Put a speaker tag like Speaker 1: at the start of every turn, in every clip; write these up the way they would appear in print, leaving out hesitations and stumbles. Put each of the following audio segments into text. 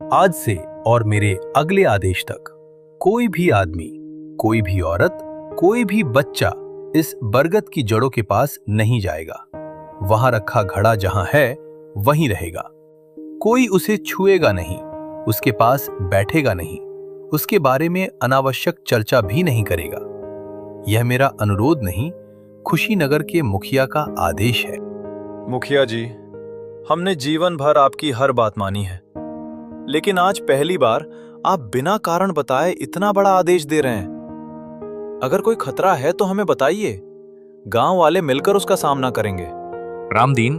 Speaker 1: आज से और मेरे अगले आदेश तक कोई भी आदमी, कोई भी औरत, कोई भी बच्चा इस बरगद की जड़ों के पास नहीं जाएगा। वहां रखा घड़ा जहां है वहीं रहेगा। कोई उसे छुएगा नहीं, उसके पास बैठेगा नहीं, उसके बारे में अनावश्यक चर्चा भी नहीं करेगा। यह मेरा अनुरोध नहीं, खुशीनगर के मुखिया का आदेश है।
Speaker 2: मुखिया जी, हमने जीवन भर आपकी हर बात मानी है, लेकिन आज पहली बार आप बिना कारण बताए इतना बड़ा आदेश दे रहे हैं। अगर कोई खतरा है तो हमें बताइए, गांव वाले मिलकर उसका सामना करेंगे।
Speaker 1: रामदीन,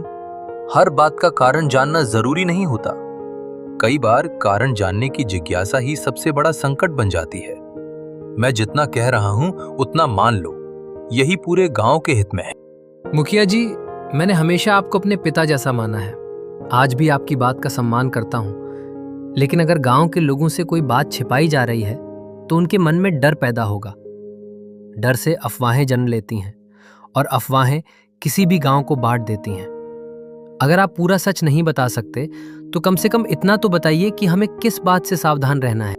Speaker 1: हर बात का कारण जानना जरूरी नहीं होता। कई बार कारण जानने की जिज्ञासा ही सबसे बड़ा संकट बन जाती है। मैं जितना कह रहा हूं उतना मान लो, यही पूरे गांव के हित में है।
Speaker 3: मुखिया जी, मैंने हमेशा आपको अपने पिता जैसा माना है। आज भी आपकी बात का सम्मान करता हूं, लेकिन अगर गांव के लोगों से कोई बात छिपाई जा रही है तो उनके मन में डर पैदा होगा। डर से अफवाहें जन्म लेती हैं और अफवाहें किसी भी गांव को बांट देती हैं। अगर आप पूरा सच नहीं बता सकते तो कम से कम इतना तो बताइए कि हमें किस बात से सावधान रहना है।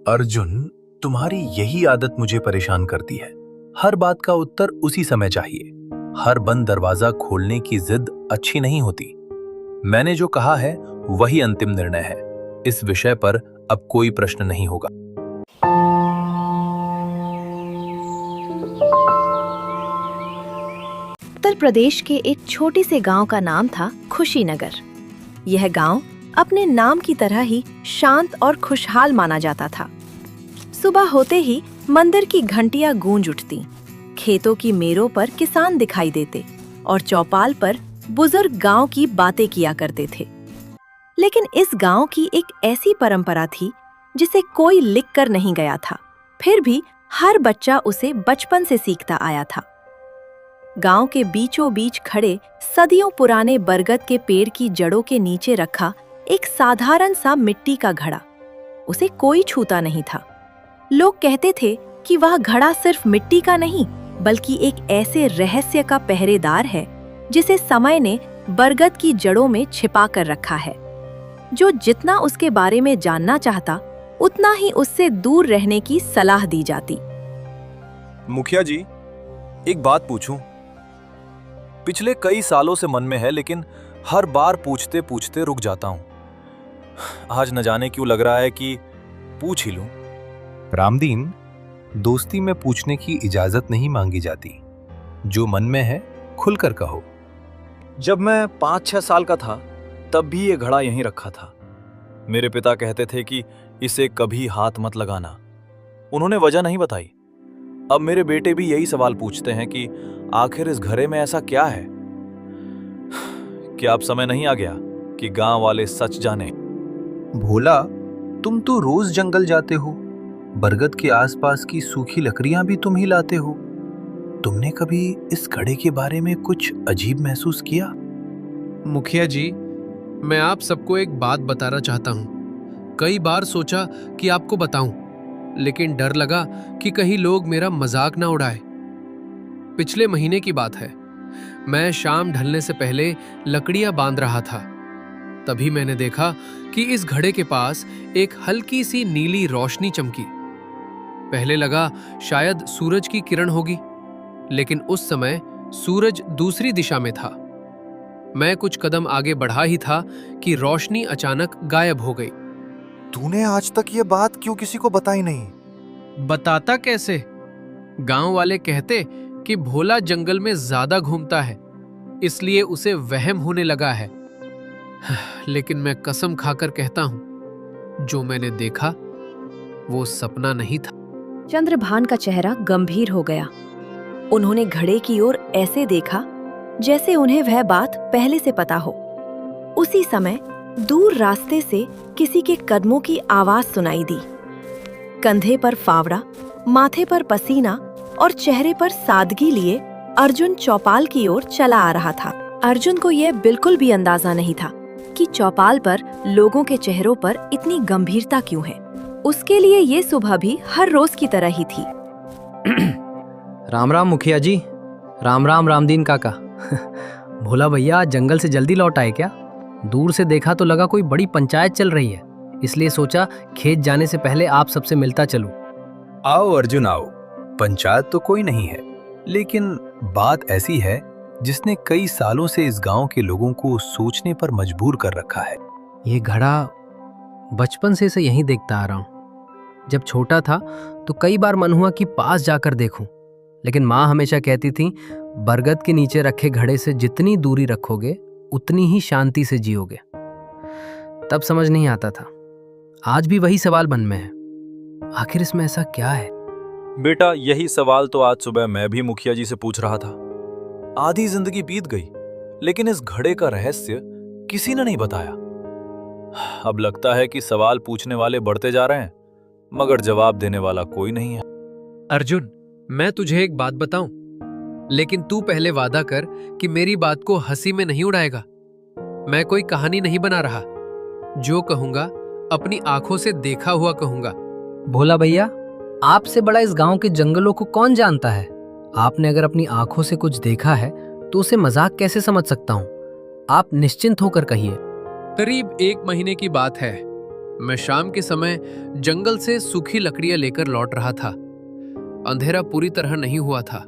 Speaker 1: अर्जुन, तुम्हारी यही आदत मुझे परेशान करती है। हर बात का उत्तर उसी समय चाहिए। हर बंद दरवाजा खोलने की जिद अच्छी नहीं होती। मैंने जो कहा है वही अंतिम निर्णय है। इस विषय पर अब कोई प्रश्न नहीं होगा।
Speaker 4: उत्तर प्रदेश के एक छोटे से गांव का नाम था खुशीनगर। यह गांव अपने नाम की तरह ही शांत और खुशहाल माना जाता था। सुबह होते ही मंदिर की घंटियां गूंज उठती, खेतों की मेरों पर किसान दिखाई देते और चौपाल पर बुजुर्ग गांव की बातें किया करते थे। लेकिन इस गांव की एक ऐसी परंपरा थी जिसे कोई लिख कर नहीं गया था, फिर भी हर बच्चा उसे बचपन से सीखता आया था। गांव के बीचों बीच खड़े सदियों पुराने बरगद के पेड़ की जड़ों के नीचे रखा एक साधारण सा मिट्टी का घड़ा, उसे कोई छूता नहीं था। लोग कहते थे कि वह घड़ा सिर्फ मिट्टी का नहीं, बल्कि एक ऐसे रहस्य का पहरेदार है जिसे समय ने बरगद की जड़ों में छिपा कर रखा है। जो जितना उसके बारे में जानना चाहता, उतना ही उससे दूर रहने की सलाह दी जाती।
Speaker 2: मुखिया जी, एक बात पूछूं? पिछले कई सालों से मन में है, लेकिन हर बार पूछते पूछते रुक जाता हूं। आज न जाने क्यों लग रहा है कि पूछ ही लूं।
Speaker 1: रामदीन, दोस्ती में पूछने की इजाजत नहीं मांगी जाती। जो मन में है खुलकर कहो।
Speaker 2: जब मैं 5-6 साल का था तब भी ये घड़ा यहीं रखा था। मेरे पिता कहते थे कि इसे कभी हाथ मत लगाना। उन्होंने वजह नहीं बताई। अब मेरे बेटे भी यही सवाल पूछते हैं कि आखिर इस घड़े में ऐसा क्या है। क्या अब समय नहीं आ गया कि गांव वाले सच जाने?
Speaker 1: भोला, तुम तो रोज जंगल जाते हो। बरगद के आसपास की सूखी लकड़ियां भी तुम ही लाते हो। तुमने कभी इस घड़े के बारे में कुछ अजीब महसूस किया?
Speaker 3: मुखिया जी, मैं आप सबको एक बात बताना चाहता हूँ। कई बार सोचा कि आपको बताऊं, लेकिन डर लगा कि कहीं लोग मेरा मजाक ना उड़ाए। पिछले महीने की बात है, मैं शाम ढलने से पहले लकड़ियां बांध रहा था। तभी मैंने देखा कि इस घड़े के पास एक हल्की सी नीली रोशनी चमकी। पहले लगा शायद सूरज की किरण होगी, लेकिन उस समय सूरज दूसरी दिशा में था। मैं कुछ कदम आगे बढ़ा ही था कि रोशनी अचानक गायब हो गई।
Speaker 2: तूने आज तक ये बात क्यों किसी को बताई नहीं?
Speaker 3: बताता कैसे? गांव वाले कहते कि भोला जंगल में ज्यादा घूमता है, इसलिए उसे वहम होने लगा है। लेकिन मैं कसम खाकर कहता हूं, जो मैंने देखा वो सपना नहीं था।
Speaker 4: चंद्रभान का चेहरा गंभीर हो गया। उन्होंने घड़े की ओर ऐसे देखा जैसे उन्हें वह बात पहले से पता हो। उसी समय दूर रास्ते से किसी के कदमों की आवाज सुनाई दी। कंधे पर फावड़ा, माथे पर पसीना और चेहरे पर सादगी लिए अर्जुन चौपाल की ओर चला आ रहा था। अर्जुन को यह बिल्कुल भी अंदाजा नहीं था कि चौपाल पर लोगों के चेहरों पर इतनी गंभीरता क्यों है। उसके लिए ये सुबह भी हर रोज की तरह ही थी।
Speaker 3: राम राम मुखिया जी। राम राम रामदीन काका। भोला भैया जंगल से जल्दी लौट आए क्या? दूर से देखा तो लगा कोई बड़ी पंचायत चल रही है,
Speaker 5: इसलिए सोचा खेत जाने से पहले आप सबसे मिलता चलूं।
Speaker 1: आओ अर्जुन आओ। पंचायत तो कोई नहीं है, लेकिन बात ऐसी है जिसने कई सालों से इस गांव के लोगों को सोचने पर मजबूर कर रखा है।
Speaker 5: ये घड़ा बचपन से इसे यहीं देखता आ रहा हूं। जब छोटा था तो कई बार मन हुआ कि पास जाकर देखूं, लेकिन माँ हमेशा कहती थी बरगद के नीचे रखे घड़े से जितनी दूरी रखोगे उतनी ही शांति से जियोगे। तब समझ नहीं आता था। आज भी वही सवाल मन में है, आखिर इसमें ऐसा क्या है?
Speaker 2: बेटा, यही सवाल तो आज सुबह मैं भी मुखिया जी से पूछ रहा था। आधी जिंदगी बीत गई, लेकिन इस घड़े का रहस्य किसी ने नहीं बताया। अब लगता है कि सवाल पूछने वाले बढ़ते जा रहे हैं, मगर जवाब देने वाला कोई नहीं है।
Speaker 3: अर्जुन, मैं तुझे एक बात बताऊं, लेकिन तू पहले वादा कर कि मेरी बात को हंसी में नहीं उड़ाएगा। मैं कोई कहानी नहीं बना रहा। जो कहूंगा अपनी आंखों से देखा हुआ कहूंगा।
Speaker 5: भोला भैया, आपसे बड़ा इस गांव के जंगलों को कौन जानता है? आपने अगर अपनी आंखों से कुछ देखा है तो उसे मजाक कैसे समझ सकता हूं? आप निश्चिंत होकर कहिए।
Speaker 3: करीब 1 महीने की बात है। मैं शाम के समय जंगल से सूखी लकड़ियां लेकर लौट रहा था। अंधेरा पूरी तरह नहीं हुआ था।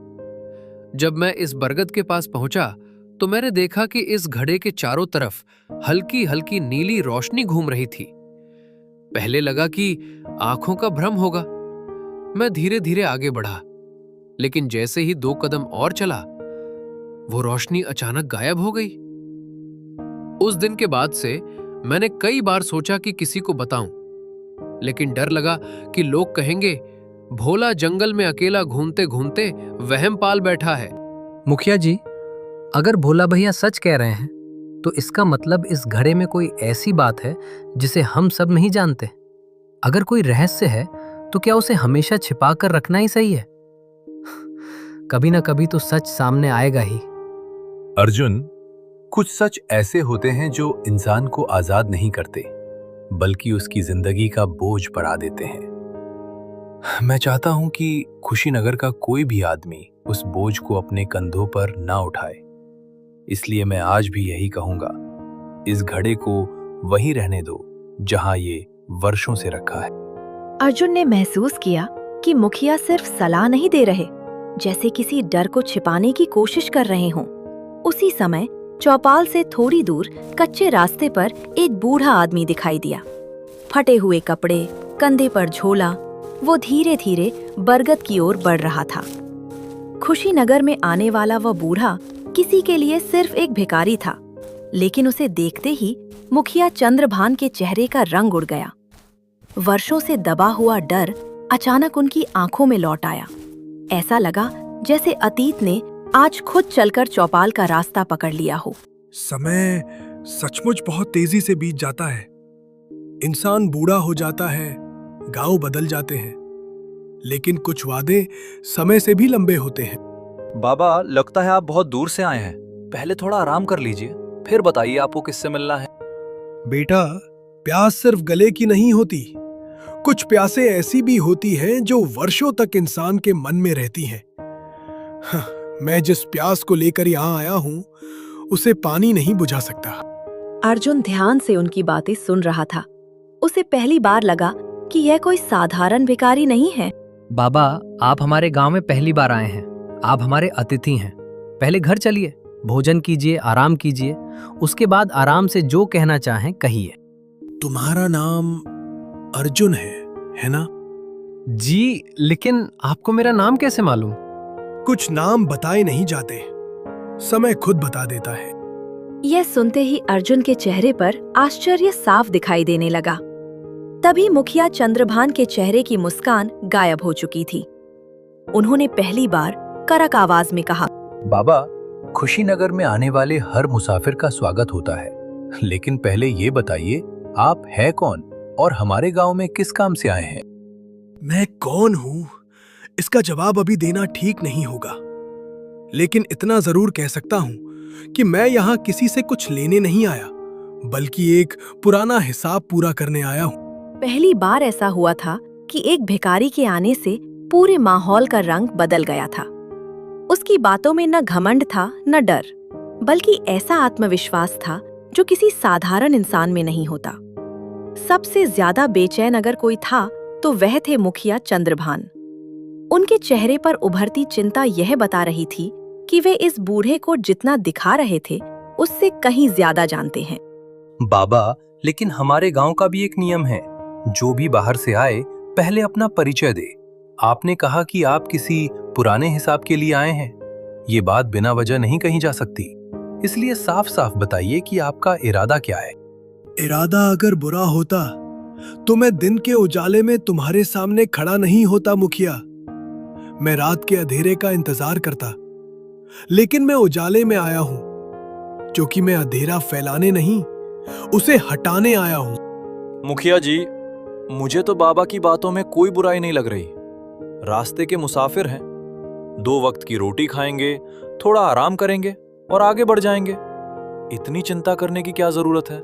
Speaker 3: जब मैं इस बरगद के पास पहुंचा तो मैंने देखा कि इस घड़े के चारों तरफ हल्की हल्की नीली रोशनी घूम रही थी। पहले लगा कि आंखों का भ्रम होगा। मैं धीरे धीरे आगे बढ़ा, लेकिन जैसे ही 2 कदम और चला, वो रोशनी अचानक गायब हो गई। उस दिन के बाद से मैंने कई बार सोचा कि किसी को बताऊं, लेकिन डर लगा कि लोग कहेंगे भोला जंगल में अकेला घूमते घूमते वहम पाल बैठा है।
Speaker 5: मुखिया जी, अगर भोला भैया सच कह रहे हैं तो इसका मतलब इस घड़े में कोई ऐसी बात है जिसे हम सब नहीं जानते। अगर कोई रहस्य है तो क्या उसे हमेशा छिपा कर रखना ही सही है? कभी ना कभी तो सच सामने आएगा ही।
Speaker 1: अर्जुन, कुछ सच ऐसे होते हैं जो इंसान को आजाद नहीं करते, बल्कि उसकी जिंदगी का बोझ बढ़ा देते हैं। मैं चाहता हूं कि खुशीनगर का कोई भी आदमी उस बोझ को अपने कंधों पर ना उठाए। इसलिए मैं आज भी यही कहूंगा, इस घड़े को वहीं रहने दो जहां ये वर्षों से रखा है।
Speaker 4: अर्जुन ने महसूस किया कि मुखिया सिर्फ सलाह नहीं दे रहे, जैसे किसी डर को छिपाने की कोशिश कर रहे हों। उसी समय चौपाल से थोड़ी दूर कच्चे रास्ते पर एक बूढ़ा आदमी दिखाई दिया। फटे हुए कपड़े, कंधे पर झोला, वो धीरे धीरे बरगद की ओर बढ़ रहा था। खुशीनगर में आने वाला वह बूढ़ा किसी के लिए सिर्फ एक भिखारी था, लेकिन उसे देखते ही मुखिया चंद्रभान के चेहरे का रंग उड़ गया। वर्षों से दबा हुआ डर अचानक उनकी आंखों में लौट आया। ऐसा लगा जैसे अतीत ने आज खुद चलकर चौपाल का रास्ता पकड़ लिया हो।
Speaker 6: समय सचमुच बहुत तेजी से बीत जाता है। इंसान बूढ़ा हो जाता है, गांव बदल जाते हैं, लेकिन कुछ वादे समय से भी लंबे होते हैं।
Speaker 2: बाबा, लगता है आप बहुत दूर से आए हैं। पहले थोड़ा आराम कर लीजिए, फिर बताइए आपको किससे मिलना है।
Speaker 6: बेटा, प्यास सिर्फ गले की नहीं होती, कुछ प्यासें ऐसी भी होती हैं जो वर्षों तक इंसान के मन में रहती हैं। मैं जिस प्यास को लेकर यहाँ आया हूँ उसे पानी नहीं बुझा सकता।
Speaker 4: अर्जुन ध्यान से उनकी बातें सुन रहा था। उसे पहली बार लगा कि यह कोई साधारण भिखारी नहीं है।
Speaker 5: बाबा, आप हमारे गांव में पहली बार आए हैं। आप हमारे अतिथि हैं। पहले घर चलिए, भोजन कीजिए, आराम कीजिए, उसके बाद आराम से जो कहना चाहें कहिए।
Speaker 6: तुम्हारा नाम अर्जुन है ना?
Speaker 3: जी, लेकिन आपको मेरा नाम कैसे मालूम?
Speaker 6: कुछ नाम बताए नहीं जाते, समय खुद बता देता है।
Speaker 4: यह सुनते ही अर्जुन के चेहरे पर आश्चर्य साफ दिखाई देने लगा। तभी मुखिया चंद्रभान के चेहरे की मुस्कान गायब हो चुकी थी। उन्होंने पहली बार कड़क आवाज में कहा,
Speaker 1: बाबा, खुशीनगर में आने वाले हर मुसाफिर का स्वागत होता है, लेकिन पहले ये बताइए आप हैं कौन और हमारे गांव में किस काम से आए हैं?
Speaker 6: मैं कौन हूँ इसका जवाब अभी देना ठीक नहीं होगा, लेकिन इतना जरूर कह सकता हूँ कि मैं यहाँ किसी से कुछ लेने नहीं आया, बल्कि एक पुराना हिसाब पूरा करने आया हूँ।
Speaker 4: पहली बार ऐसा हुआ था कि एक भिखारी के आने से पूरे माहौल का रंग बदल गया था। उसकी बातों में न घमंड था न डर, बल्कि ऐसा आत्मविश्वास था जो किसी साधारण इंसान में नहीं होता। सबसे ज्यादा बेचैन अगर कोई था तो वह थे मुखिया चंद्रभान। उनके चेहरे पर उभरती चिंता यह बता रही थी कि वे इस बूढ़े को जितना दिखा रहे थे उससे कहीं ज्यादा जानते हैं।
Speaker 1: बाबा, लेकिन हमारे गांव का भी एक नियम है, जो भी बाहर से आए पहले अपना परिचय दे। आपने कहा कि आप किसी पुराने हिसाब के लिए आए हैं। ये बात बिना वजह नहीं कही जा सकती, इसलिए साफ साफ बताइए कि आपका इरादा क्या है।
Speaker 6: इरादा अगर बुरा होता तो मैं दिन के उजाले में तुम्हारे सामने खड़ा नहीं होता मुखिया। मैं रात के अंधेरे का इंतजार करता, लेकिन मैं उजाले में आया हूं क्योंकि मैं अंधेरा फैलाने नहीं, उसे हटाने आया हूं।
Speaker 2: मुखिया जी, मुझे तो बाबा की बातों में कोई बुराई नहीं लग रही। रास्ते के मुसाफिर हैं, 2 वक्त की रोटी खाएंगे, थोड़ा आराम करेंगे और आगे बढ़ जाएंगे। इतनी चिंता करने की क्या जरूरत है?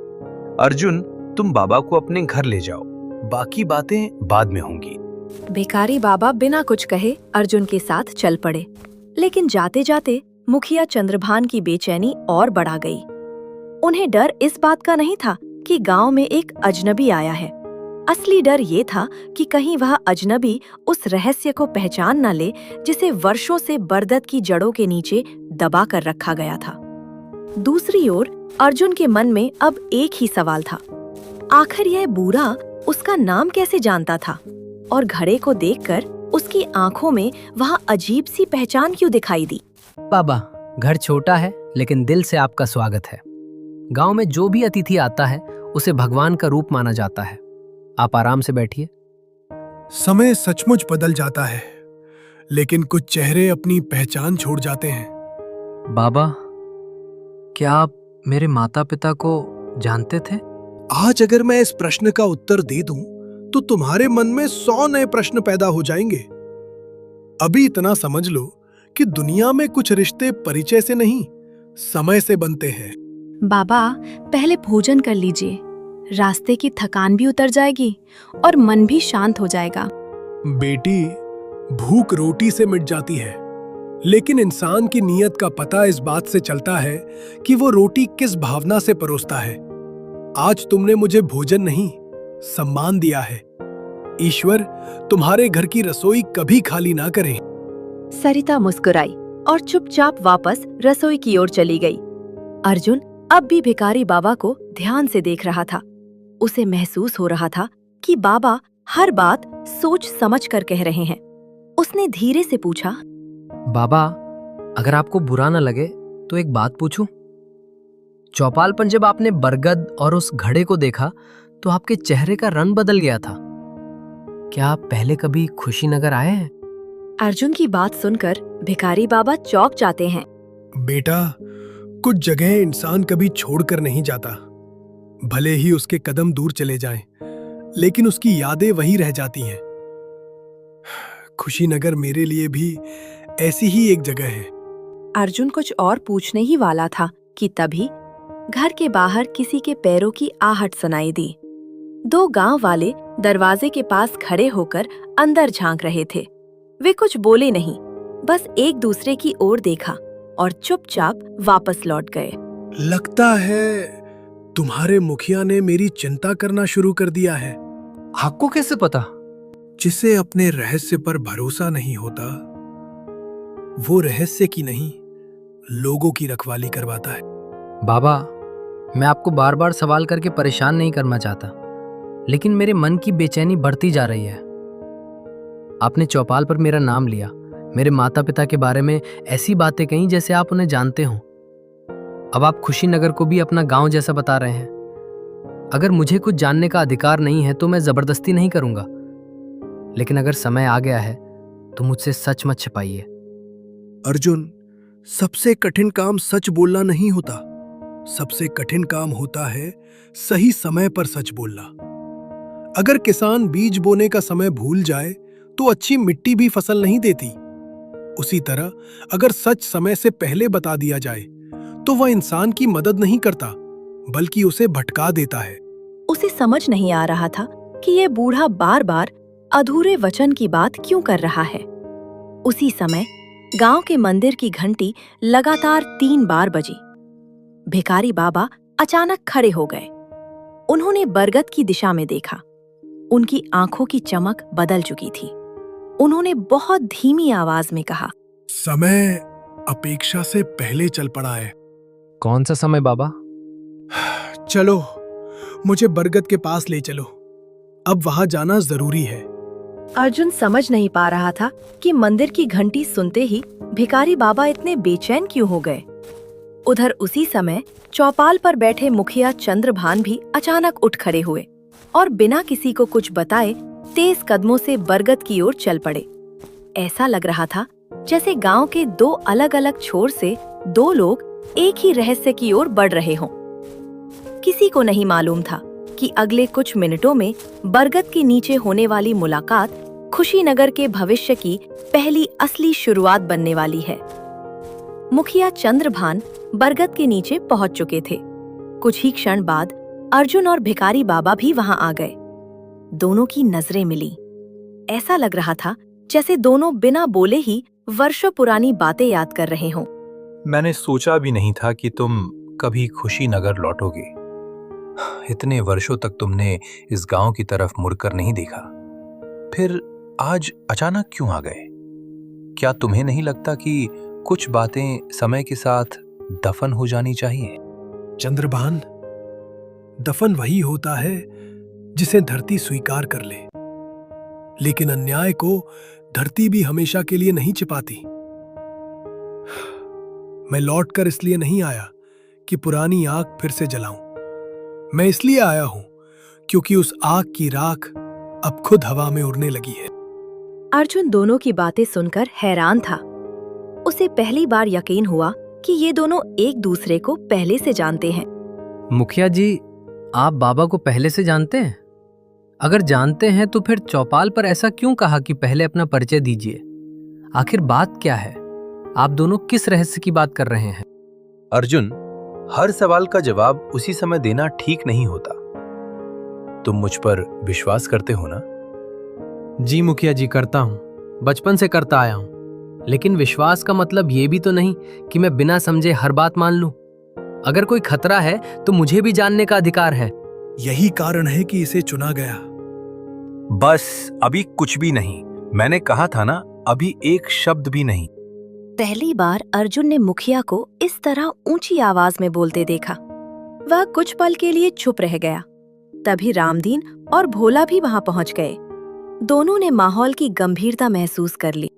Speaker 1: अर्जुन, तुम बाबा को अपने घर ले जाओ, बाकी बातें बाद में होंगी।
Speaker 4: भिखारी बाबा बिना कुछ कहे अर्जुन के साथ चल पड़े, लेकिन जाते जाते मुखिया चंद्रभान की बेचैनी और बढ़ा गई। उन्हें डर इस बात का नहीं था कि गांव में एक अजनबी आया है। असली डर ये था कि कहीं वह अजनबी उस रहस्य को पहचान न ले जिसे वर्षों से बरगद की जड़ों के नीचे दबा कर रखा गया था। दूसरी ओर अर्जुन के मन में अब एक ही सवाल था, आखिर यह बूढ़ा उसका नाम कैसे जानता था और घड़े को देखकर उसकी आंखों में वह अजीब सी पहचान क्यों दिखाई दी।
Speaker 5: बाबा, घर छोटा है लेकिन दिल से आपका स्वागत है। गांव में जो भी अतिथि आता है उसे भगवान का रूप माना जाता है। आप आराम से बैठिए।
Speaker 6: समय सचमुच बदल जाता है, लेकिन कुछ चेहरे अपनी पहचान छोड़ जाते हैं।
Speaker 5: बाबा, क्या आप मेरे माता पिता को जानते थे?
Speaker 6: आज अगर मैं इस प्रश्न का उत्तर दे दूं तो तुम्हारे मन में 100 नए प्रश्न पैदा हो जाएंगे। अभी इतना समझ लो कि दुनिया में कुछ रिश्ते परिचय से नहीं, समय से बनते हैं।
Speaker 4: बाबा, पहले भोजन कर लीजिए, रास्ते की थकान भी उतर जाएगी और मन भी शांत हो जाएगा।
Speaker 6: बेटी, भूख रोटी से मिट जाती है, लेकिन इंसान की नीयत का पता इस बात से चलता है कि वो रोटी किस भावना से परोसता है। आज तुमने मुझे भोजन नहीं, सम्मान दिया है। ईश्वर तुम्हारे घर की रसोई कभी खाली ना करे।
Speaker 4: सरिता मुस्कुराई और चुपचाप वापस रसोई की ओर चली गई। अर्जुन अब भी भिखारी बाबा को ध्यान से देख रहा था। उसे महसूस हो रहा था कि बाबा हर बात सोच समझ कर कह रहे हैं। उसने धीरे से पूछा,
Speaker 5: बाबा, अगर आपको बुरा न लगे तो एक बात पूछूं? चौपाल पर जब आपने बरगद और उस घड़े को देखा तो आपके चेहरे का रंग बदल गया था। क्या आप पहले कभी खुशीनगर आए हैं?
Speaker 4: अर्जुन की बात सुनकर भिखारी बाबा चौंक जाते हैं।
Speaker 6: बेटा, कुछ जगह इंसान कभी छोड़कर नहीं जाता। भले ही उसके कदम दूर चले जाएं, लेकिन उसकी यादें वहीं रह जाती हैं। खुशीनगर मेरे लिए भी ऐसी ही एक जगह है।
Speaker 4: अर्जुन कुछ और पूछने ही वाला था कि तभी घर के बाहर किसी के पैरों की आहट सुनाई दी। 2 गांव वाले दरवाजे के पास खड़े होकर अंदर झांक रहे थे। वे कुछ बोले नहीं, बस एक दूसरे की ओर देखा और चुपचाप वापस लौट गए।
Speaker 6: लगता है तुम्हारे मुखिया ने मेरी चिंता करना शुरू कर दिया है।
Speaker 5: आपको कैसे पता?
Speaker 6: जिसे अपने रहस्य पर भरोसा नहीं होता, वो रहस्य की नहीं, लोगों की रखवाली करवाता है।
Speaker 5: बाबा, मैं आपको बार बार सवाल करके परेशान नहीं करना चाहता, लेकिन मेरे मन की बेचैनी बढ़ती जा रही है। आपने चौपाल पर मेरा नाम लिया, मेरे माता पिता के बारे में ऐसी बातें कही जैसे आप उन्हें जानते हो। अब आप खुशीनगर को भी अपना गांव जैसा बता रहे हैं। अगर मुझे कुछ जानने का अधिकार नहीं है तो मैं जबरदस्ती नहीं करूंगा, लेकिन अगर समय आ गया है तो मुझसे सच मत छिपाइए।
Speaker 6: अर्जुन, सबसे कठिन काम सच बोलना नहीं होता। सबसे कठिन काम होता है सही समय पर सच बोलना। अगर किसान बीज बोने का समय भूल जाए तो अच्छी मिट्टी भी फसल नहीं देती। उसी तरह अगर सच समय से पहले बता दिया जाए तो वह इंसान की मदद नहीं करता, बल्कि उसे भटका देता है।
Speaker 4: उसे समझ नहीं आ रहा था कि ये बूढ़ा बार बार अधूरे वचन की बात क्यों कर रहा है। उसी समय गांव के मंदिर की घंटी लगातार 3 बार बजी। भिखारी बाबा अचानक खड़े हो गए। उन्होंने बरगद की दिशा में देखा। उनकी आंखों की चमक बदल चुकी थी। उन्होंने बहुत धीमी आवाज में कहा,
Speaker 6: समय अपेक्षा से पहले चल पड़ा है।
Speaker 5: कौन सा समय बाबा?
Speaker 6: चलो, मुझे बरगद के पास ले चलो। अब वहां जाना जरूरी है।
Speaker 4: अर्जुन समझ नहीं पा रहा था कि मंदिर की घंटी सुनते ही भिखारी बाबा इतने बेचैन क्यों हो गए। उधर उसी समय चौपाल पर बैठे मुखिया चंद्रभान भी अचानक उठ खड़े हुए और बिना किसी को कुछ बताए तेज कदमों से बरगद की ओर चल पड़े। ऐसा लग रहा था जैसे गांव के दो अलग अलग छोर से दो लोग एक ही रहस्य की ओर बढ़ रहे हों। किसी को नहीं मालूम था कि अगले कुछ मिनटों में बरगद के नीचे होने वाली मुलाकात खुशीनगर के भविष्य की पहली असली शुरुआत बनने वाली है। मुखिया चंद्रभान बरगद के नीचे पहुंच चुके थे। कुछ ही क्षण बाद अर्जुन और भिखारी बाबा भी वहां आ गए। दोनों की नजरें मिली। ऐसा लग रहा था जैसे दोनों बिना बोले ही वर्षों पुरानी बातें याद कर रहे हों।
Speaker 1: मैंने सोचा भी नहीं था कि तुम कभी खुशीनगर लौटोगे। इतने वर्षों तक तुमने इस गांव की तरफ मुड़कर नहीं देखा, फिर आज अचानक क्यों आ गए? क्या तुम्हें नहीं लगता कि कुछ बातें समय के साथ दफन हो जानी चाहिए?
Speaker 6: चंद्रभान, दफन वही होता है जिसे धरती स्वीकार कर ले, लेकिन अन्याय को धरती भी हमेशा के लिए नहीं छिपाती। मैं लौटकर इसलिए नहीं आया कि पुरानी आग फिर से जलाऊं। मैं इसलिए आया हूं क्योंकि उस आग की राख अब खुद हवा में उड़ने लगी है।
Speaker 4: अर्जुन दोनों की बातें सुनकर हैरान था। उसे पहली बार यकीन हुआ कि ये दोनों एक दूसरे को पहले से जानते हैं।
Speaker 5: मुखिया जी, आप बाबा को पहले से जानते हैं? अगर जानते हैं तो फिर चौपाल पर ऐसा क्यों कहा कि पहले अपना परिचय दीजिए? आखिर बात क्या है? आप दोनों किस रहस्य की बात कर रहे हैं?
Speaker 1: अर्जुन, हर सवाल का जवाब उसी समय देना ठीक नहीं होता। तुम मुझ पर विश्वास करते हो ना?
Speaker 3: जी मुखिया जी, करता हूँ। बचपन से करता आया हूँ। लेकिन विश्वास का मतलब ये भी तो नहीं कि मैं बिना समझे हर बात मान लूं। अगर कोई खतरा है तो मुझे भी जानने का अधिकार है।
Speaker 6: यही कारण है कि इसे चुना गया।
Speaker 1: बस अभी कुछ भी नहीं। मैंने कहा था ना, अभी एक शब्द भी नहीं।
Speaker 4: पहली बार अर्जुन ने मुखिया को इस तरह ऊंची आवाज में बोलते देखा। वह कुछ पल के लिए चुप रह गया। तभी रामदीन और भोला भी वहां पहुंच गए। दोनों ने माहौल की गंभीरता महसूस कर ली।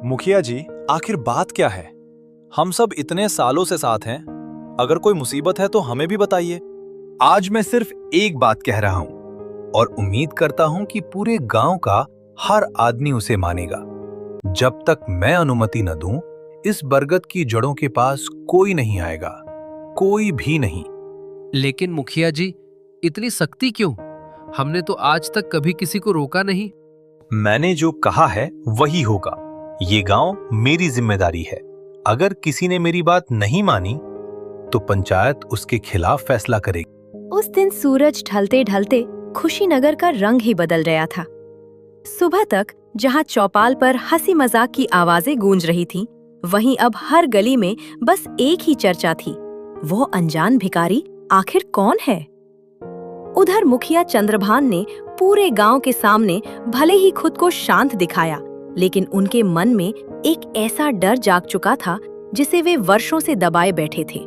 Speaker 2: मुखिया जी, आखिर बात क्या है? हम सब इतने सालों से साथ हैं। अगर कोई मुसीबत है तो हमें भी बताइए।
Speaker 1: आज मैं सिर्फ एक बात कह रहा हूं और उम्मीद करता हूं कि पूरे गांव का हर आदमी उसे मानेगा। जब तक मैं अनुमति न दूं, इस बरगद की जड़ों के पास कोई नहीं आएगा, कोई भी नहीं।
Speaker 3: लेकिन मुखिया जी, इतनी सख्ती क्यों? हमने तो आज तक कभी किसी को रोका नहीं।
Speaker 1: मैंने जो कहा है वही होगा। ये गांव मेरी जिम्मेदारी है। अगर किसी ने मेरी बात नहीं मानी तो पंचायत उसके खिलाफ फैसला करेगी।
Speaker 4: उस दिन सूरज ढलते ढलते खुशीनगर का रंग ही बदल गया था। सुबह तक जहां चौपाल पर हंसी मजाक की आवाजें गूंज रही थीं, वहीं अब हर गली में बस एक ही चर्चा थी, वो अनजान भिखारी आखिर कौन है? उधर मुखिया चंद्रभान ने पूरे गांव के सामने भले ही खुद को शांत दिखाया, लेकिन उनके मन में एक ऐसा डर जाग चुका था जिसे वे वर्षों से दबाए बैठे थे।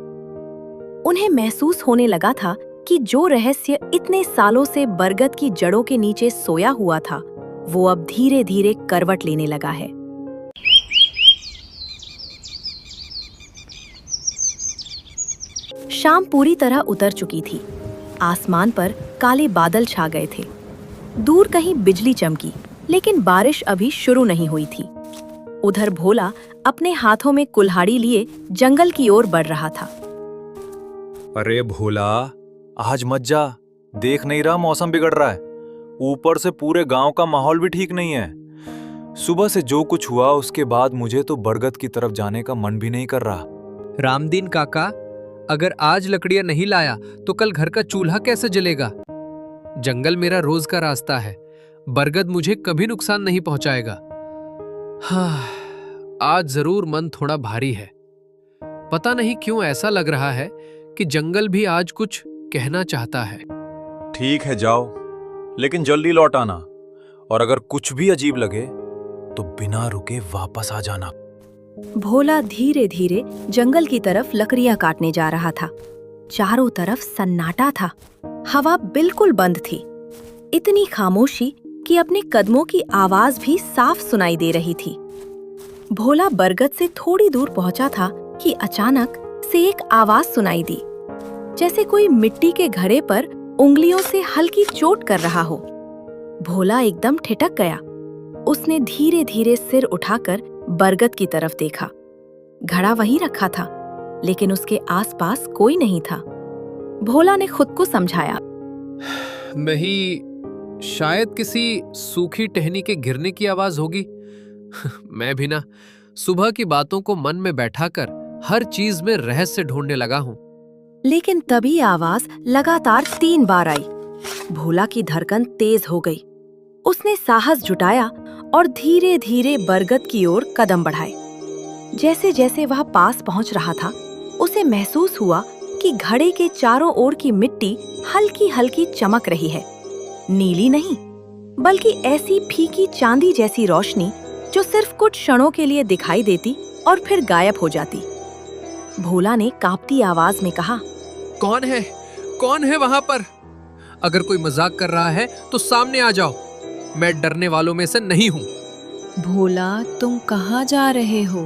Speaker 4: उन्हें महसूस होने लगा था कि जो रहस्य इतने सालों से बरगद की जड़ों के नीचे सोया हुआ था, वो अब धीरे धीरे करवट लेने लगा है। शाम पूरी तरह उतर चुकी थी। आसमान पर काले बादल छा गए थे। दूर कहीं बिजली चमकी, लेकिन बारिश अभी शुरू नहीं हुई थी। उधर भोला अपने हाथों में कुल्हाड़ी लिए जंगल की ओर बढ़ रहा था।
Speaker 2: अरे भोला, आज मत जा। देख नहीं रहा मौसम बिगड़ रहा है। ऊपर से पूरे गांव का माहौल भी ठीक नहीं है। सुबह से जो कुछ हुआ उसके बाद मुझे तो बरगद की तरफ जाने का मन भी नहीं कर रहा।
Speaker 3: रामदीन काका, अगर आज लकड़ियां नहीं लाया तो कल घर का चूल्हा कैसे जलेगा? जंगल मेरा रोज का रास्ता है। बरगद मुझे कभी नुकसान नहीं पहुंचाएगा। हाँ, आज जरूर मन थोड़ा भारी है। पता नहीं क्यों ऐसा लग रहा है कि जंगल भी आज कुछ कहना चाहता है।
Speaker 2: ठीक है जाओ, लेकिन जल्दी लौट आना, और अगर कुछ भी अजीब लगे तो बिना रुके वापस आ जाना।
Speaker 4: भोला धीरे धीरे जंगल की तरफ लकड़ियां काटने जा रहा था। चारों तरफ सन्नाटा था, हवा बिल्कुल बंद थी। इतनी खामोशी कि अपने कदमों की आवाज भी साफ सुनाई दे रही थी। भोला बरगद से थोड़ी दूर पहुंचा था कि अचानक से एक आवाज सुनाई दी, जैसे कोई मिट्टी के घड़े पर उंगलियों से हल्की चोट कर रहा हो। भोला एकदम ठिठक गया। उसने धीरे धीरे सिर उठाकर बरगद की तरफ देखा। घड़ा वहीं रखा था, लेकिन उसके आसपास कोई नहीं था। भोला ने खुद को समझाया,
Speaker 3: नहीं, शायद किसी सूखी टहनी के गिरने की आवाज होगी। मैं भी ना सुबह की बातों को मन में बैठाकर हर चीज में रहस्य ढूंढने लगा हूं।
Speaker 4: लेकिन तभी आवाज लगातार 3 बार आई। भोला की धड़कन तेज हो गई। उसने साहस जुटाया और धीरे धीरे बरगद की ओर कदम बढ़ाए। जैसे जैसे वह पास पहुंच रहा था, उसे महसूस हुआ कि घड़े के चारों ओर की मिट्टी हल्की हल्की चमक रही है। नीली नहीं, बल्कि ऐसी फीकी चांदी जैसी रोशनी जो सिर्फ कुछ क्षणों के लिए दिखाई देती और फिर गायब हो जाती। भोला ने कांपती आवाज में कहा,
Speaker 3: कौन है? कौन है वहां पर? अगर कोई मजाक कर रहा है तो सामने आ जाओ। मैं डरने वालों में से नहीं हूँ।
Speaker 4: भोला, तुम कहाँ जा रहे हो?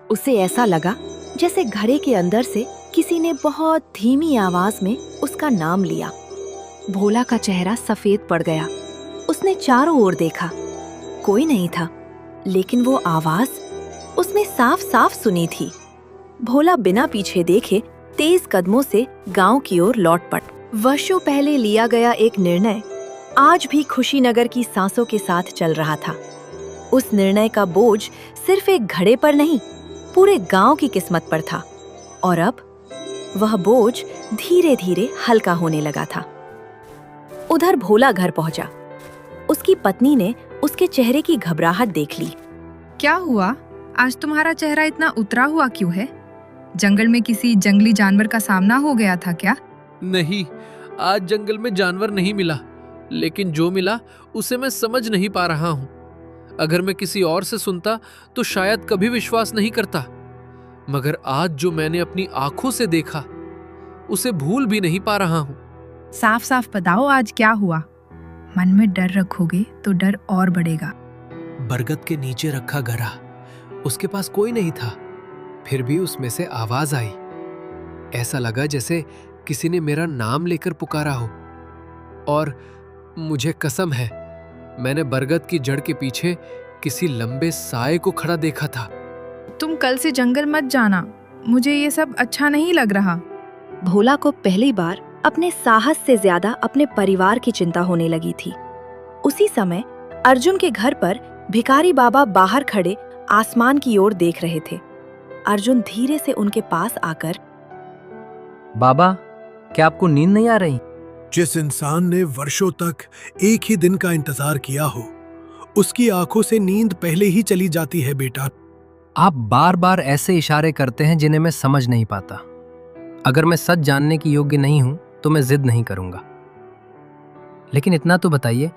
Speaker 4: उसे ऐसा लगा जैसे घड़े के अंदर से किसी ने बहुत धीमी आवाज में उसका नाम लिया। भोला का चेहरा सफेद पड़ गया। उसने चारों ओर देखा, कोई नहीं था, लेकिन वो आवाज उसने साफ साफ सुनी थी। भोला बिना पीछे देखे तेज कदमों से गांव की ओर लौट पड़ा। वर्षों पहले लिया गया एक निर्णय आज भी खुशीनगर की सांसों के साथ चल रहा था। उस निर्णय का बोझ सिर्फ एक घड़े पर नहीं, पूरे गांव की किस्मत पर था। और अब वह बोझ धीरे धीरे हल्का होने लगा था। उधर भोला घर पहुंचा। उसकी पत्नी ने उसके चेहरे की घबराहट देख ली।
Speaker 7: क्या हुआ? आज तुम्हारा चेहरा इतना उतरा हुआ क्यों है? जंगल में किसी जंगली जानवर का सामना हो गया था क्या?
Speaker 3: नहीं, आज जंगल में जानवर नहीं मिला, लेकिन जो मिला उसे मैं समझ नहीं पा रहा हूँ। अगर मैं किसी और से सुनता तो शायद कभी विश्वास नहीं करता, मगर आज जो मैंने अपनी आंखों से देखा उसे भूल भी नहीं पा रहा हूँ।
Speaker 7: साफ साफ बताओ, आज क्या हुआ? मन में डर रखोगे तो डर और बढ़ेगा।
Speaker 3: बरगद के नीचे रखा घड़ा, उसके पास कोई नहीं था, फिर भी उसमें से आवाज आई। ऐसा लगा जैसे किसी ने मेरा नाम लेकर पुकारा हो। और मुझे कसम है, मैंने बरगद की जड़ के पीछे किसी लंबे साए को खड़ा देखा था।
Speaker 7: तुम कल से जंगल मत जाना, मुझे ये सब अच्छा नहीं लग रहा।
Speaker 4: भोला को पहली बार अपने साहस से ज्यादा अपने परिवार की चिंता होने लगी थी। उसी समय अर्जुन के घर पर भिखारी बाबा बाहर खड़े आसमान की ओर देख रहे थे। अर्जुन धीरे से उनके पास आकर,
Speaker 5: बाबा, क्या आपको नींद नहीं आ रही?
Speaker 6: जिस इंसान ने वर्षों तक एक ही दिन का इंतजार किया हो, उसकी आंखों से नींद पहले ही चली जाती है बेटा।
Speaker 5: आप बार बार ऐसे इशारे करते हैं जिन्हें मैं समझ नहीं पाता। अगर मैं सच जानने की योग्य नहीं हूं तो मैं जिद नहीं करूंगा, लेकिन इतना तो बताइए,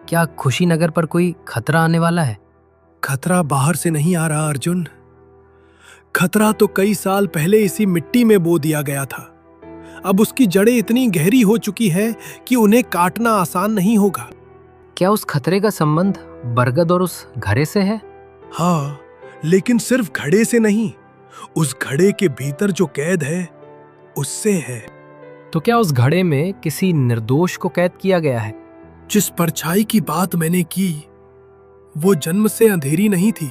Speaker 5: क्या खुशीनगर पर कोई खतरा आने वाला है?
Speaker 6: खतरा बाहर से नहीं आ रहा अर्जुन। खतरा तो कई साल पहले इसी मिट्टी में बो दिया गया था। अब उसकी जड़ें इतनी गहरी हो चुकी हैं कि उन्हें काटना आसान नहीं होगा।
Speaker 5: क्या उस खतरे का संबंध बरगद और उस घड़े से है?
Speaker 6: हाँ, लेकिन सिर्फ घड़े से नहीं, उस घड़े के भीतर जो कैद है उससे है।
Speaker 5: तो क्या उस घड़े में किसी निर्दोष को कैद किया गया है?
Speaker 6: जिस परछाई की बात मैंने की, वो जन्म से अंधेरी नहीं थी।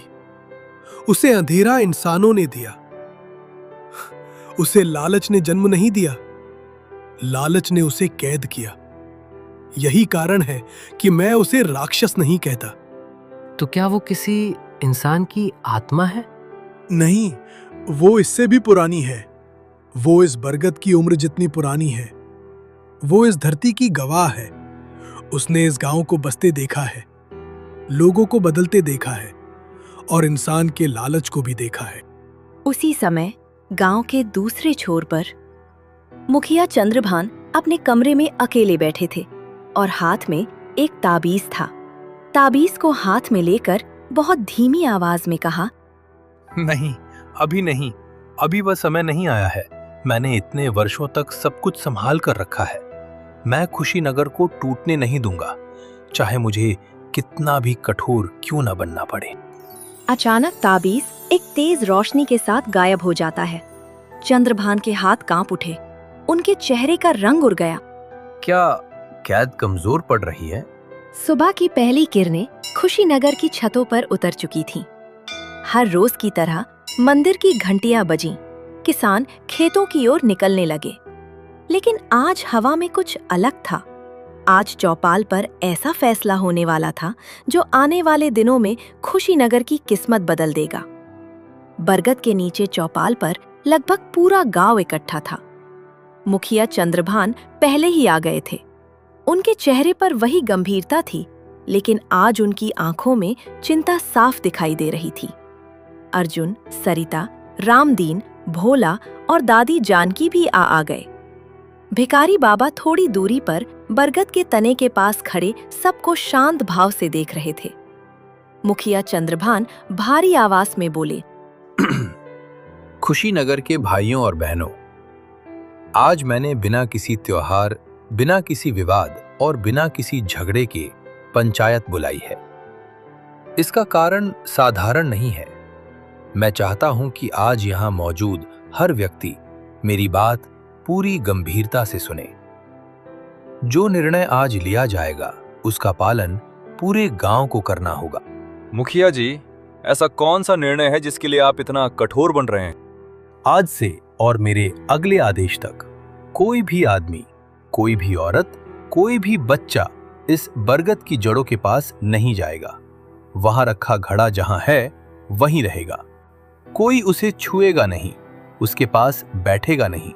Speaker 6: उसे अंधेरा इंसानों ने दिया। उसे लालच ने जन्म नहीं दिया, लालच ने उसे कैद किया। यही कारण है कि मैं उसे राक्षस नहीं कहता।
Speaker 5: तो क्या वो किसी इंसान की आत्मा है?
Speaker 6: नहीं, वो इससे भी पुरानी है। वो इस बरगद की उम्र जितनी पुरानी है। वो इस धरती की गवाह है। उसने इस गांव को बसते देखा है, लोगों को बदलते देखा है, और इंसान के लालच को भी देखा है।
Speaker 4: उसी समय गांव के दूसरे छोर पर मुखिया चंद्रभान अपने कमरे में अकेले बैठे थे और हाथ में एक ताबीज था। ताबीज को हाथ में लेकर बहुत धीमी आवाज में कहा,
Speaker 1: नहीं, अभी नहीं, अभी वह समय नहीं आया है। मैंने इतने वर्षों तक सब कुछ संभाल कर रखा है। मैं खुशीनगर को टूटने नहीं दूंगा, चाहे मुझे कितना भी कठोर क्यों न बनना पड़े।
Speaker 4: अचानक ताबीज एक तेज रोशनी के साथ गायब हो जाता है। चंद्रभान के हाथ कांप उठे, उनके चेहरे का रंग उड़ गया।
Speaker 1: क्या कैद कमजोर पड़ रही है?
Speaker 4: सुबह की पहली किरणें खुशीनगर की छतों पर उतर चुकी थीं। हर रोज की तरह मंदिर की घंटियां बजीं, किसान खेतों की ओर निकलने लगे। लेकिन आज हवा में कुछ अलग था। आज चौपाल पर ऐसा फैसला होने वाला था जो आने वाले दिनों में खुशीनगर की किस्मत बदल देगा। बरगद के नीचे चौपाल पर लगभग पूरा गांव इकट्ठा था। मुखिया चंद्रभान पहले ही आ गए थे। उनके चेहरे पर वही गंभीरता थी, लेकिन आज उनकी आंखों में चिंता साफ दिखाई दे रही थी। अर्जुन, सरिता, रामदीन, भोला और दादी जानकी भी आ गए। भिखारी बाबा थोड़ी दूरी पर बरगद के तने के पास खड़े सबको शांत भाव से देख रहे थे। मुखिया चंद्रभान भारी आवाज में बोले,
Speaker 1: खुशीनगर के भाइयों और बहनों, आज मैंने बिना किसी त्योहार, बिना किसी विवाद और बिना किसी झगड़े के पंचायत बुलाई है। इसका कारण साधारण नहीं है। मैं चाहता हूं कि आज यहां मौजूद हर व्यक्ति मेरी बात पूरी गंभीरता से सुने। जो निर्णय आज लिया जाएगा उसका पालन पूरे गांव को करना होगा।
Speaker 2: मुखिया जी, ऐसा कौन सा निर्णय है जिसके लिए आप इतना कठोर बन रहे हैं?
Speaker 1: आज से और मेरे अगले आदेश तक कोई भी आदमी, कोई भी औरत, कोई भी बच्चा इस बरगद की जड़ों के पास नहीं जाएगा। वहां रखा घड़ा जहां है वहीं रहेगा। कोई उसे छुएगा नहीं, उसके पास बैठेगा नहीं,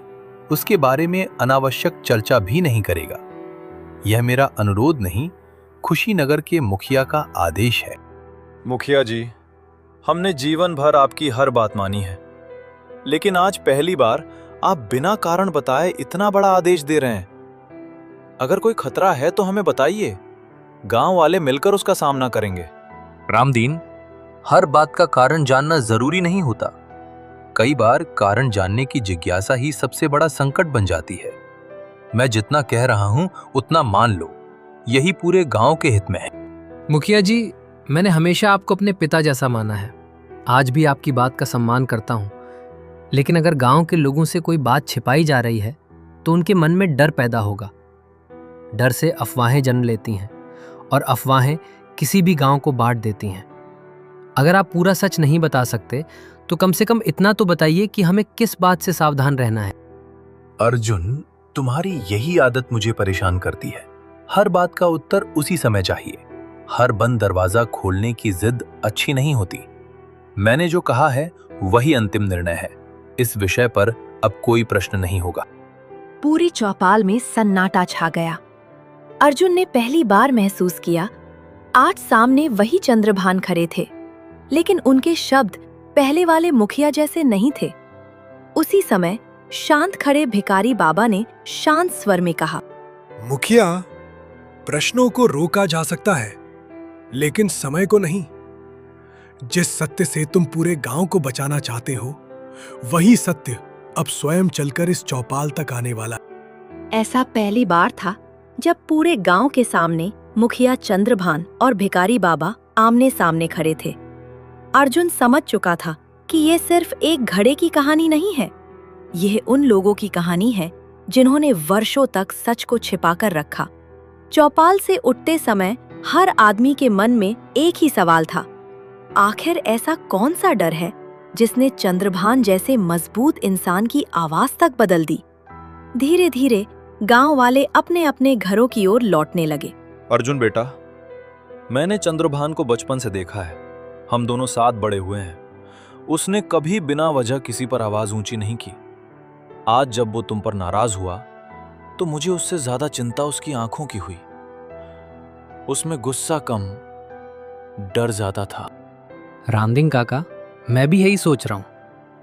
Speaker 1: उसके बारे में अनावश्यक चर्चा भी नहीं करेगा। यह मेरा अनुरोध नहीं, खुशीनगर के मुखिया का आदेश है।
Speaker 2: मुखिया जी, हमने जीवन भर आपकी हर बात मानी है, लेकिन आज पहली बार आप बिना कारण बताए इतना बड़ा आदेश दे रहे हैं। अगर कोई खतरा है तो हमें बताइए, गांव वाले मिलकर उसका सामना करेंगे।
Speaker 1: रामदीन, हर बात का कारण जानना जरूरी नहीं होता। कई बार कारण जानने की जिज्ञासा ही सबसे बड़ा संकट बन जाती है। मैं जितना कह रहा हूं उतना मान लो, यही पूरे गांव के हित में है।
Speaker 5: मुखिया जी, मैंने हमेशा आपको अपने पिता जैसा माना है। आज भी आपकी बात का सम्मान करता हूँ। लेकिन अगर गांव के लोगों से कोई बात छिपाई जा रही है तो उनके मन में डर पैदा होगा। डर से अफवाहें जन्म लेती हैं और अफवाहें किसी भी गांव को बांट देती हैं। अगर आप पूरा सच नहीं बता सकते तो कम से कम इतना तो बताइए कि हमें किस बात से सावधान रहना है।
Speaker 1: अर्जुन, तुम्हारी यही आदत मुझे परेशान करती है। हर बात का उत्तर उसी समय चाहिए। हर बंद दरवाजा खोलने की जिद अच्छी नहीं होती। मैंने जो कहा है वही अंतिम निर्णय है। इस विषय पर अब कोई प्रश्न नहीं होगा।
Speaker 4: पूरी चौपाल में सन्नाटा छा गया। अर्जुन ने पहली बार महसूस किया, आज सामने वही चंद्रभान खड़े थे, लेकिन उनके शब्द पहले वाले मुखिया जैसे नहीं थे। उसी समय शांत खड़े भिखारी बाबा ने शांत स्वर में कहा,
Speaker 6: मुखिया, प्रश्नों को रोका जा सकता है, लेकिन समय को नहीं। जिस सत्य से तुम पूरे गांव को बचाना चाहते हो, वही सत्य अब स्वयं चलकर इस चौपाल तक आने वाला।
Speaker 4: ऐसा पहली बार था जब पूरे गांव के सामने मुखिया चंद्रभान और भिखारी बाबा आमने सामने खड़े थे। अर्जुन समझ चुका था कि यह सिर्फ एक घड़े की कहानी नहीं है, यह उन लोगों की कहानी है जिन्होंने वर्षों तक सच को छिपाकर रखा। चौपाल से उठते समय हर आदमी के मन में एक ही सवाल था, आखिर ऐसा कौन सा डर है जिसने चंद्रभान जैसे मजबूत इंसान की आवाज तक बदल दी। धीरे धीरे गांव वाले अपने अपने घरों की ओर लौटने लगे।
Speaker 2: अर्जुन बेटा, मैंने चंद्रभान को बचपन से देखा है। हम दोनों साथ बड़े हुए हैं। उसने कभी बिना वजह किसी पर आवाज ऊंची नहीं की। आज जब वो तुम पर नाराज हुआ तो मुझे उससे ज्यादा चिंता उसकी आंखों की हुई। उसमें गुस्सा कम, डर ज्यादा था।
Speaker 5: रामदीन काका, मैं भी यही सोच रहा हूँ।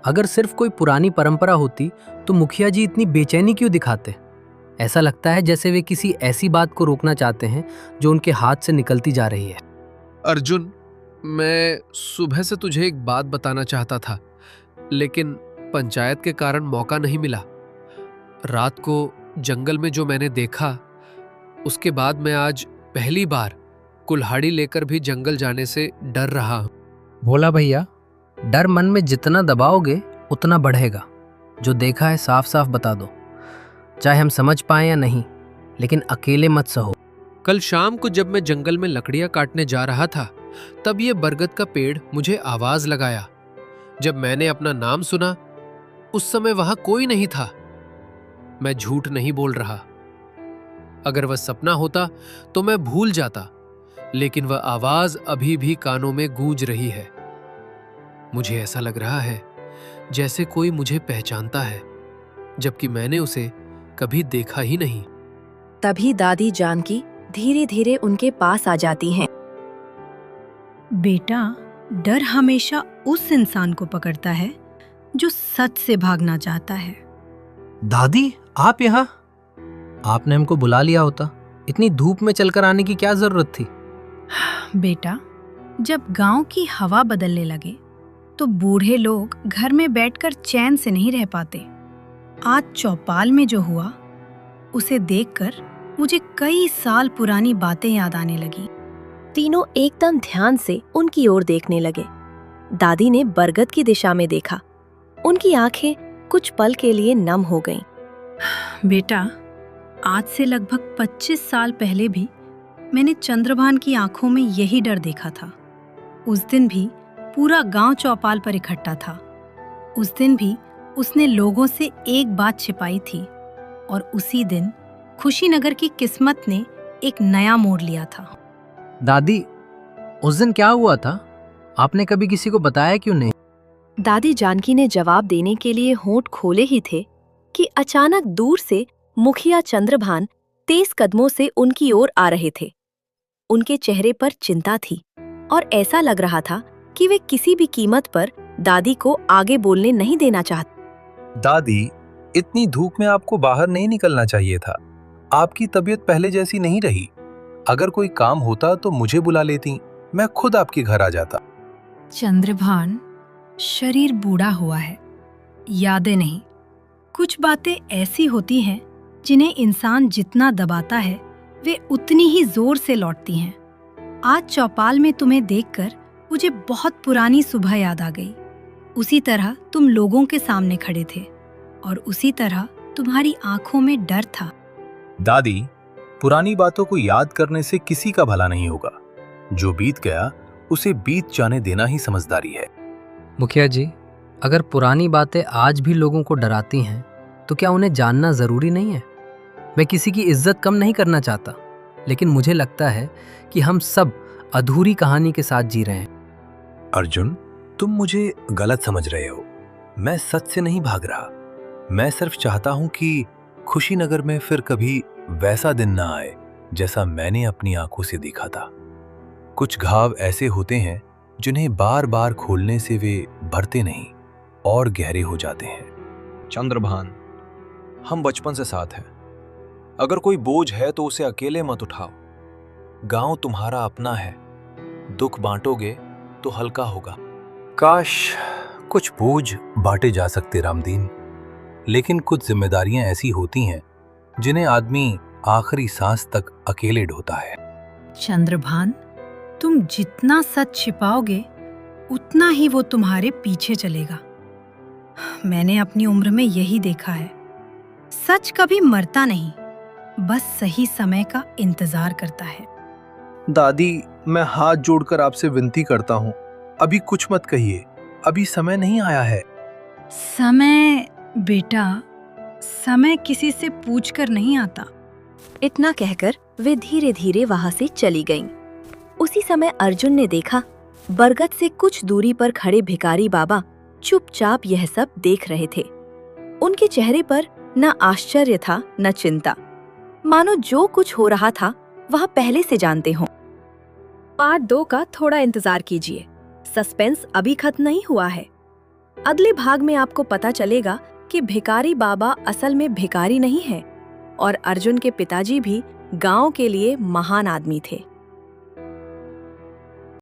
Speaker 5: अगर सिर्फ कोई पुरानी परंपरा होती तो मुखिया जी इतनी बेचैनी क्यों दिखाते? ऐसा लगता है जैसे वे किसी ऐसी बात को रोकना चाहते हैं जो उनके हाथ से निकलती जा रही है।
Speaker 3: अर्जुन, मैं सुबह से तुझे एक बात बताना चाहता था, लेकिन पंचायत के कारण मौका नहीं मिला। रात को जंगल में जो मैंने देखा, उसके बाद मैं आज पहली बार कुल्हाड़ी लेकर भी जंगल जाने से डर रहा हूं।
Speaker 5: भोला भैया, डर मन में जितना दबाओगे उतना बढ़ेगा। जो देखा है साफ साफ बता दो, चाहे हम समझ पाए या नहीं, लेकिन अकेले मत सहो।
Speaker 3: कल शाम को जब मैं जंगल में लकड़ियां काटने जा रहा था, तब ये बरगद का पेड़ मुझे आवाज लगाया। जब मैंने अपना नाम सुना, उस समय वहां कोई नहीं था। मैं झूठ नहीं बोल रहा। अगर वह सपना होता तो मैं भूल जाता, लेकिन वह आवाज अभी भी कानों में गूंज रही है। मुझे ऐसा लग रहा है जैसे कोई मुझे पहचानता है, जबकि मैंने उसे कभी देखा ही नहीं।
Speaker 4: तभी दादी जानकी धीरे धीरे उनके पास आ जाती हैं।
Speaker 8: बेटा, डर हमेशा उस इंसान को पकड़ता है जो सच से भागना चाहता है।
Speaker 5: दादी, आप यहाँ? आपने हमको बुला लिया होता। इतनी धूप में चलकर आने की क्या जरूरत थी?
Speaker 8: बेटा, जब गांव की हवा बदलने लगे तो बूढ़े लोग घर में बैठकर चैन से नहीं रह पाते। आज चौपाल में जो हुआ, उसे देखकर मुझे कई साल पुरानी बातें याद आने लगी।
Speaker 4: तीनों एकदम ध्यान से उनकी ओर देखने लगे। दादी ने बरगद की दिशा में देखा। उनकी आंखें कुछ पल के लिए नम हो गईं।
Speaker 8: बेटा, आज से लगभग 25 साल पहले भी मैंने चंद्रभान की आंखों में यही डर देखा था। उस दिन भी पूरा गांव चौपाल पर इकट्ठा था। उस दिन भी उसने लोगों से एक बात छिपाई थी, और उसी दिन खुशीनगर की किस्मत ने एक नया मोड़ लिया था।
Speaker 5: दादी, उस दिन क्या हुआ था? आपने कभी किसी को बताया क्यों नहीं?
Speaker 4: दादी जानकी ने जवाब देने के लिए होंठ खोले ही थे कि अचानक दूर से मुखिया चंद्रभान तेज कदमों से उनकी ओर आ रहे थे। उनके चेहरे पर चिंता थी और ऐसा लग रहा था कि वे किसी भी कीमत पर दादी को आगे बोलने नहीं देना चाहते।
Speaker 1: दादी, इतनी धूप में आपको बाहर नहीं निकलना चाहिए था। आपकी तबीयत पहले जैसी नहीं रही। अगर कोई काम होता तो मुझे बुला लेती, मैं खुद आपके घर आ जाता।
Speaker 8: चंद्रभान, शरीर बूढ़ा हुआ है, यादें नहीं। कुछ बातें ऐसी होती हैं जिन्हें इंसान जितना दबाता है वे उतनी ही जोर से लौटती हैं। आज चौपाल में तुम्हें देखकर मुझे बहुत पुरानी सुबह याद आ गई। उसी तरह तुम लोगों के सामने खड़े थे और उसी तरह तुम्हारी आंखों में डर था।
Speaker 1: दादी, पुरानी बातों को याद करने से किसी का भला नहीं होगा। जो बीत गया उसे बीत जाने देना ही समझदारी है।
Speaker 5: मुखिया जी, अगर पुरानी बातें आज भी लोगों को डराती हैं तो क्या उन्हें जानना जरूरी नहीं है? मैं किसी की इज्जत कम नहीं करना चाहता, लेकिन मुझे लगता है कि हम सब अधूरी कहानी के साथ जी रहे हैं।
Speaker 1: अर्जुन, तुम मुझे गलत समझ रहे हो। मैं सच से नहीं भाग रहा। मैं सिर्फ चाहता हूं कि खुशीनगर में फिर कभी वैसा दिन ना आए जैसा मैंने अपनी आंखों से देखा था। कुछ घाव ऐसे होते हैं जिन्हें बार बार खोलने से वे भरते नहीं और गहरे हो जाते हैं।
Speaker 2: चंद्रभान, हम बचपन से साथ हैं। अगर कोई बोझ है तो उसे अकेले मत उठाओ। गांव तुम्हारा अपना है। दुख बांटोगे तो हल्का होगा।
Speaker 1: काश कुछ बोझ बांटे जा सकते रामदीन, लेकिन कुछ जिम्मेदारियां ऐसी होती हैं जिन्हें आदमी आखिरी सांस तक अकेले ढोता है।
Speaker 8: चंद्रभान, तुम जितना सच छिपाओगे उतना ही वो तुम्हारे पीछे चलेगा। मैंने अपनी उम्र में यही देखा है। सच कभी मरता नहीं, बस सही समय का इंतजार करता है।
Speaker 1: दादी, मैं हाथ जोड़कर आपसे विनती करता हूँ, अभी कुछ मत कहिए। अभी समय नहीं आया है।
Speaker 8: समय? बेटा, समय किसी से पूछकर नहीं आता।
Speaker 4: इतना कहकर वे धीरे धीरे वहां से चली गईं। उसी समय अर्जुन ने देखा, बरगद से कुछ दूरी पर खड़े भिखारी बाबा चुपचाप यह सब देख रहे थे। उनके चेहरे पर न आश्चर्य था न चिंता, मानो जो कुछ हो रहा था वह पहले से जानते हों। पार्ट 2 का थोड़ा इंतजार कीजिए। सस्पेंस अभी खत्म नहीं हुआ है। अगले भाग में आपको पता चलेगा कि भिखारी बाबा असल में भिखारी नहीं है, और अर्जुन के पिताजी भी गांव के लिए महान आदमी थे।